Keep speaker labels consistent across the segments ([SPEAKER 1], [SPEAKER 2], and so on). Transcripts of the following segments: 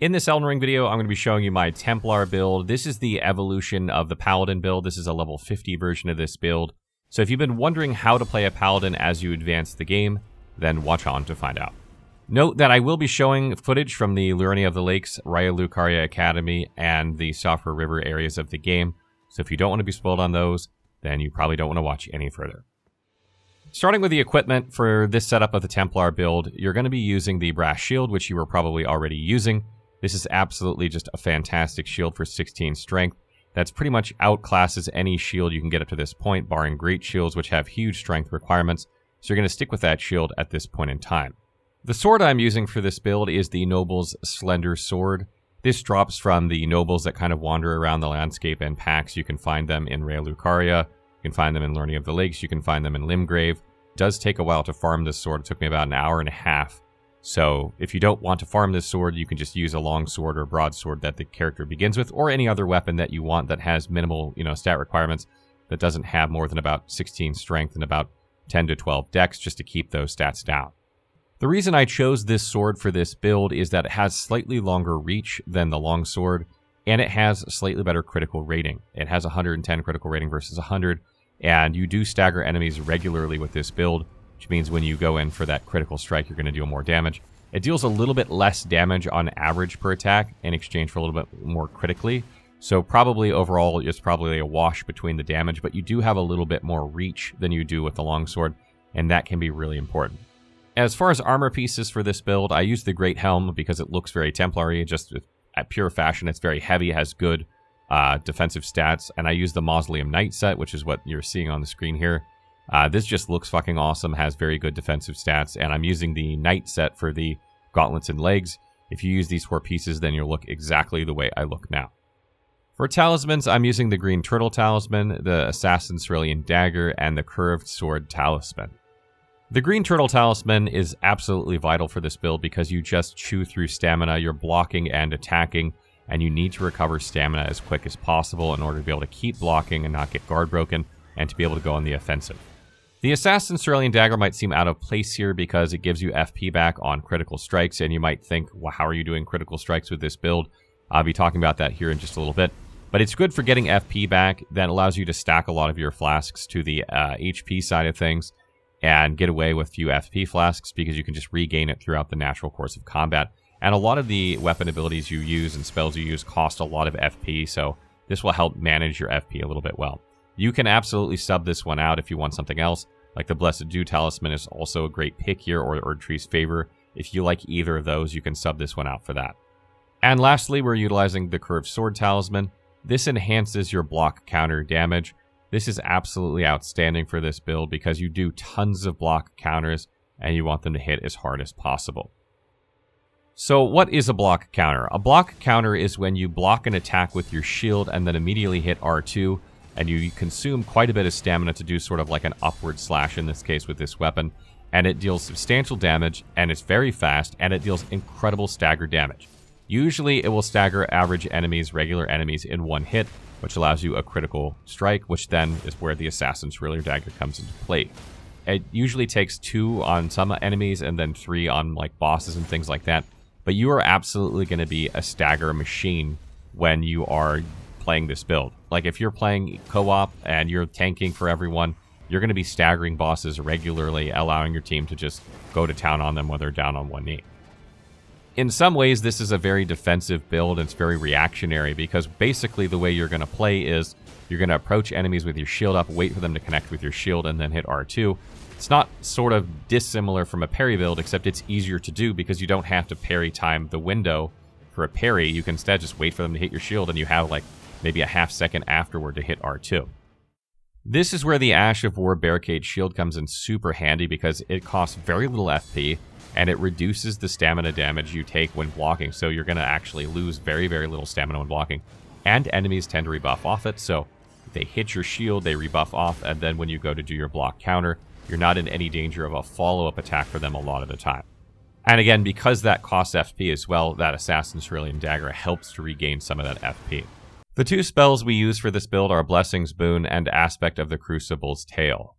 [SPEAKER 1] In this Elden Ring video, I'm going to be showing you my Templar build. This is the evolution of the Paladin build. This is a level 50 version of this build. So if you've been wondering how to play a Paladin as you advance the game, then watch on to find out. Note that I will be showing footage from the Liurnia of the Lakes, Raya Lucaria Academy, and the Software River areas of the game. So if you don't want to be spoiled on those, then you probably don't want to watch any further. Starting with the equipment for this setup of the Templar build, you're going to be using the brass shield, which you were probably already using. This is absolutely just a fantastic shield for 16 strength. That's pretty much outclasses any shield you can get up to this point, barring great shields, which have huge strength requirements. So you're going to stick with that shield at this point in time. The sword I'm using for this build is the Noble's Slender Sword. This drops from the nobles that kind of wander around the landscape in packs. You can find them in Raya Lucaria, you can find them in Liurnia of the Lakes, you can find them in Limgrave. It does take a while to farm this sword. It took me about an hour and a half. So if you don't want to farm this sword, you can just use a long sword or broadsword that the character begins with, or any other weapon that you want that has minimal, stat requirements, that doesn't have more than about 16 strength and about 10 to 12 dex, just to keep those stats down. The reason I chose this sword for this build is that it has slightly longer reach than the long sword, and it has slightly better critical rating. It has 110 critical rating versus 100, and you do stagger enemies regularly with this build, which means when you go in for that critical strike, you're going to deal more damage. It deals a little bit less damage on average per attack in exchange for a little bit more critically. So probably overall, it's probably a wash between the damage, but you do have a little bit more reach than you do with the longsword, and that can be really important. As far as armor pieces for this build, I use the Great Helm because it looks very Templar-y, just at pure fashion. It's very heavy, has good defensive stats, and I use the Mausoleum Knight set, which is what you're seeing on the screen here. This just looks fucking awesome, has very good defensive stats, and I'm using the Knight set for the gauntlets and legs. If you use these 4 pieces, then you'll look exactly the way I look now. For talismans, I'm using the Green Turtle Talisman, the Assassin's Cerulean Dagger, and the Curved Sword Talisman. The Green Turtle Talisman is absolutely vital for this build because you just chew through stamina, you're blocking and attacking, and you need to recover stamina as quick as possible in order to be able to keep blocking and not get guard broken, and to be able to go on the offensive. The Assassin's Cerulean Dagger might seem out of place here because it gives you FP back on critical strikes, and you might think, well, how are you doing critical strikes with this build? I'll be talking about that here in just a little bit. But it's good for getting FP back. That allows you to stack a lot of your flasks to the HP side of things and get away with few FP flasks because you can just regain it throughout the natural course of combat. And a lot of the weapon abilities you use and spells you use cost a lot of FP, so this will help manage your FP a little bit well. You can absolutely sub this one out if you want something else, like the Blessed Dew Talisman is also a great pick here, or Erdtree's Favor. If you like either of those, you can sub this one out for that. And lastly, we're utilizing the Curved Sword Talisman. This enhances your block counter damage. This is absolutely outstanding for this build because you do tons of block counters and you want them to hit as hard as possible. So what is a block counter? A block counter is when you block an attack with your shield and then immediately hit R2, and you consume quite a bit of stamina to do sort of like an upward slash in this case with this weapon, and it deals substantial damage, and it's very fast, and it deals incredible stagger damage. Usually it will stagger average enemies, regular enemies, in one hit, which allows you a critical strike, which then is where the Assassin's Cerulean Dagger comes into play. It usually takes 2 on some enemies and then 3 on like bosses and things like that, but you are absolutely going to be a stagger machine when you are playing this build. Like if you're playing co-op and you're tanking for everyone, you're going to be staggering bosses regularly, allowing your team to just go to town on them when they're down on one knee. In some ways, this is a very defensive build. It's very reactionary because basically the way you're going to play is you're going to approach enemies with your shield up, wait for them to connect with your shield, and then hit R2. It's not sort of dissimilar from a parry build, except it's easier to do because you don't have to parry time the window for a parry. You can instead just wait for them to hit your shield, and you have like maybe a half second afterward to hit R2. This is where the Ash of War Barricade Shield comes in super handy because it costs very little FP and it reduces the stamina damage you take when blocking, so you're going to actually lose very, very little stamina when blocking. And enemies tend to rebuff off it, so if they hit your shield, they rebuff off, and then when you go to do your block counter, you're not in any danger of a follow-up attack for them a lot of the time. And again, because that costs FP as well, that Assassin's Cerulean Dagger helps to regain some of that FP. The 2 spells we use for this build are Blessing's Boon and Aspect of the Crucible's Tail.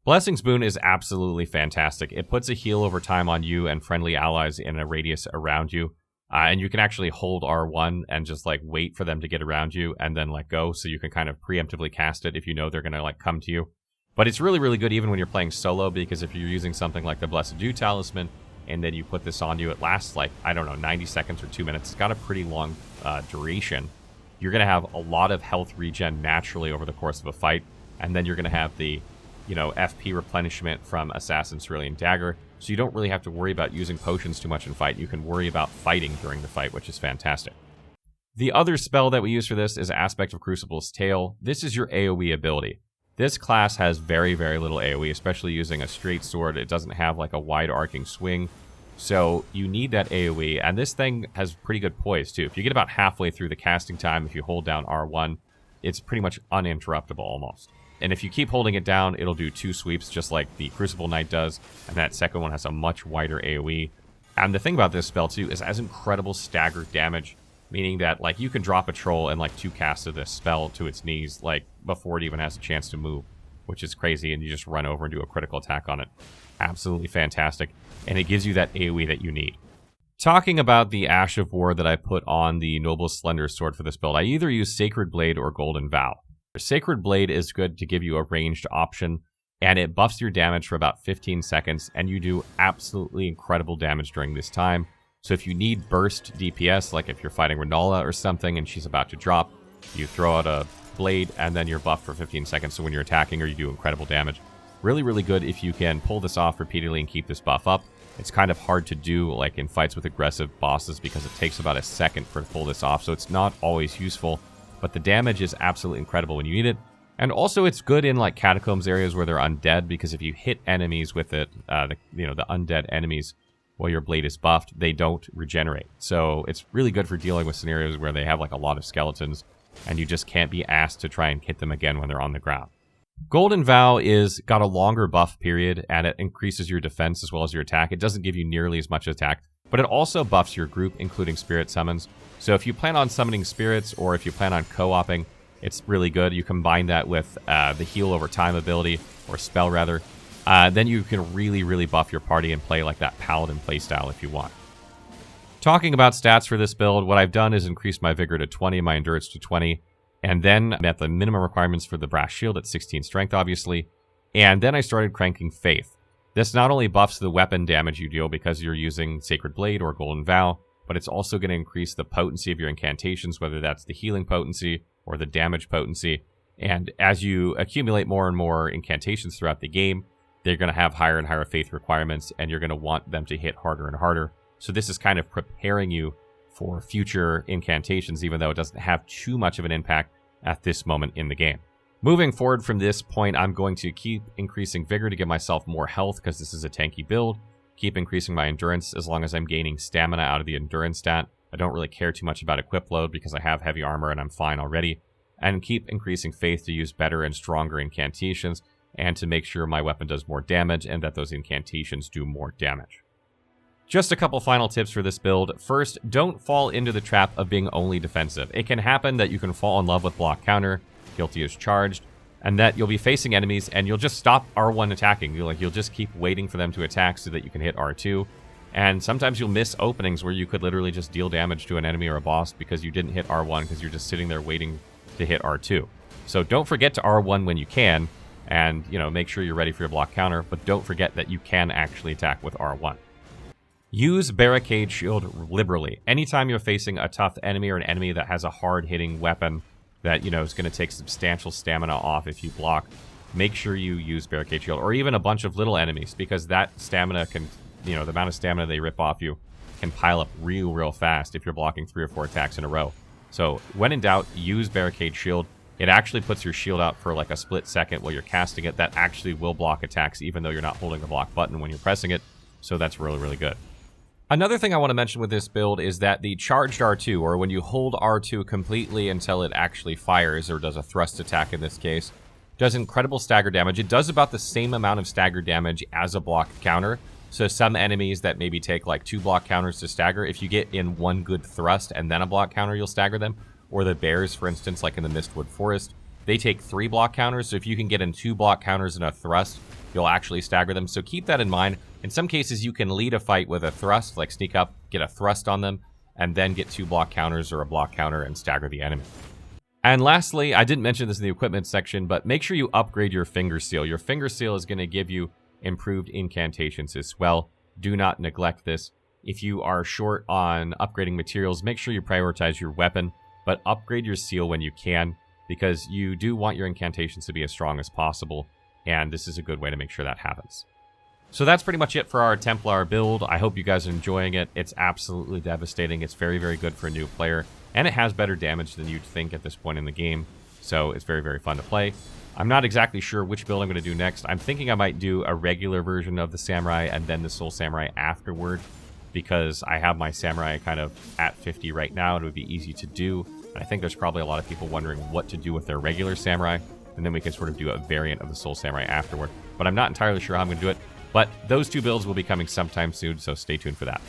[SPEAKER 1] Blessing's Boon is absolutely fantastic. It puts a heal over time on you and friendly allies in a radius around you. And you can actually hold R1 and just like wait for them to get around you and then let go, so you can kind of preemptively cast it if you know they're going to like come to you. But it's really, really good even when you're playing solo, because if you're using something like the Blessed Dew Talisman and then you put this on you, it lasts like, I don't know, 90 seconds or 2 minutes. It's got a pretty long duration. You're going to have a lot of health regen naturally over the course of a fight, and then you're going to have the, you know, FP replenishment from Assassin's Cerulean Dagger, so you don't really have to worry about using potions too much in fight. You can worry about fighting during the fight, which is fantastic. The other spell that we use for this is Aspect of Crucible's Tail. This is your AoE ability. This class has very, very little AoE, especially using a straight sword. It doesn't have like a wide arcing swing, so you need that AoE, and this thing has pretty good poise too. If you get about halfway through the casting time, if you hold down R1, it's pretty much uninterruptible almost. And if you keep holding it down, it'll do 2 sweeps just like the Crucible Knight does, and that second one has a much wider AoE. And the thing about this spell too is it has incredible staggered damage, meaning that like you can drop a troll and like 2 casts of this spell to its knees like before it even has a chance to move, which is crazy, and you just run over and do a critical attack on it. Absolutely fantastic, and it gives you that AoE that you need. Talking about the Ash of War that I put on the Noble Slender Sword for this build, I either use Sacred Blade or Golden Vow. Sacred Blade is good to give you a ranged option, and it buffs your damage for about 15 seconds, and you do absolutely incredible damage during this time. So if you need burst DPS, like if you're fighting Renala or something and she's about to drop, you throw out a blade and then you're buffed for 15 seconds, so when you're attacking her, you do incredible damage. Really, really good if you can pull this off repeatedly and keep this buff up. It's kind of hard to do like in fights with aggressive bosses because it takes about a second to pull this off, so it's not always useful. But the damage is absolutely incredible when you need it. And also it's good in like catacombs areas where they're undead, because if you hit enemies with it, the undead enemies, while your blade is buffed, they don't regenerate. So it's really good for dealing with scenarios where they have like a lot of skeletons and you just can't be asked to try and hit them again when they're on the ground. Golden Vow is got a longer buff period, and it increases your defense as well as your attack. It doesn't give you nearly as much attack, but it also buffs your group, including spirit summons. So if you plan on summoning spirits, or if you plan on co-oping, it's really good. You combine that with the heal over time ability, or spell rather. Then you can really, really buff your party and play like that Paladin playstyle if you want. Talking about stats for this build, what I've done is increase my vigor to 20, my endurance to 20, and then met the minimum requirements for the brass shield at 16 strength, obviously. And then I started cranking faith. This not only buffs the weapon damage you deal because you're using Sacred Blade or Golden Vow, but it's also going to increase the potency of your incantations, whether that's the healing potency or the damage potency. And as you accumulate more and more incantations throughout the game, they're going to have higher and higher faith requirements, and you're going to want them to hit harder and harder. So this is kind of preparing you for future incantations, even though it doesn't have too much of an impact at this moment in the game. Moving forward from this point, I'm going to keep increasing vigor to give myself more health, because this is a tanky build. Keep increasing my endurance as long as I'm gaining stamina out of the endurance stat. I don't really care too much about equip load because I have heavy armor and I'm fine already. And keep increasing faith to use better and stronger incantations, and to make sure my weapon does more damage and that those incantations do more damage. Just a couple final tips for this build. First, don't fall into the trap of being only defensive. It can happen that you can fall in love with block counter, guilty as charged, and that you'll be facing enemies and you'll just stop R1 attacking. You'll just keep waiting for them to attack so that you can hit R2. And sometimes you'll miss openings where you could literally just deal damage to an enemy or a boss because you didn't hit R1 because you're just sitting there waiting to hit R2. So don't forget to R1 when you can, and make sure you're ready for your block counter, but don't forget that you can actually attack with R1. Use Barricade Shield liberally. Anytime you're facing a tough enemy or an enemy that has a hard-hitting weapon that, is going to take substantial stamina off if you block, make sure you use Barricade Shield, or even a bunch of little enemies, because that stamina can, the amount of stamina they rip off you can pile up real fast if you're blocking 3 or 4 attacks in a row. So when in doubt, use Barricade Shield. It actually puts your shield out for like a split second while you're casting it. That actually will block attacks even though you're not holding the block button when you're pressing it. So that's really good. Another thing I want to mention with this build is that the charged R2, or when you hold R2 completely until it actually fires, or does a thrust attack in this case, does incredible stagger damage. It does about the same amount of stagger damage as a block counter. So some enemies that maybe take like 2 block counters to stagger, if you get in 1 good thrust and then a block counter, you'll stagger them. Or the bears, for instance, like in the Mistwood Forest, they take 3 block counters. So if you can get in 2 block counters and a thrust, you'll actually stagger them. So keep that in mind. In some cases, you can lead a fight with a thrust, like sneak up, get a thrust on them, and then get 2 block counters or a block counter and stagger the enemy. And lastly, I didn't mention this in the equipment section, but make sure you upgrade your Finger Seal. Your Finger Seal is going to give you improved incantations as well. Do not neglect this. If you are short on upgrading materials, make sure you prioritize your weapon, but upgrade your seal when you can, because you do want your incantations to be as strong as possible, and this is a good way to make sure that happens. So that's pretty much it for our Templar build. I hope you guys are enjoying it. It's absolutely devastating. It's very, very good for a new player, and it has better damage than you'd think at this point in the game, so it's very, very fun to play. I'm not exactly sure which build I'm going to do next. I'm thinking I might do a regular version of the Samurai and then the Soul Samurai afterward, because I have my Samurai kind of at 50 right now, and it would be easy to do. And I think there's probably a lot of people wondering what to do with their regular Samurai, and then we can sort of do a variant of the Soul Samurai afterward. But I'm not entirely sure how I'm going to do it. But those 2 builds will be coming sometime soon, so stay tuned for that.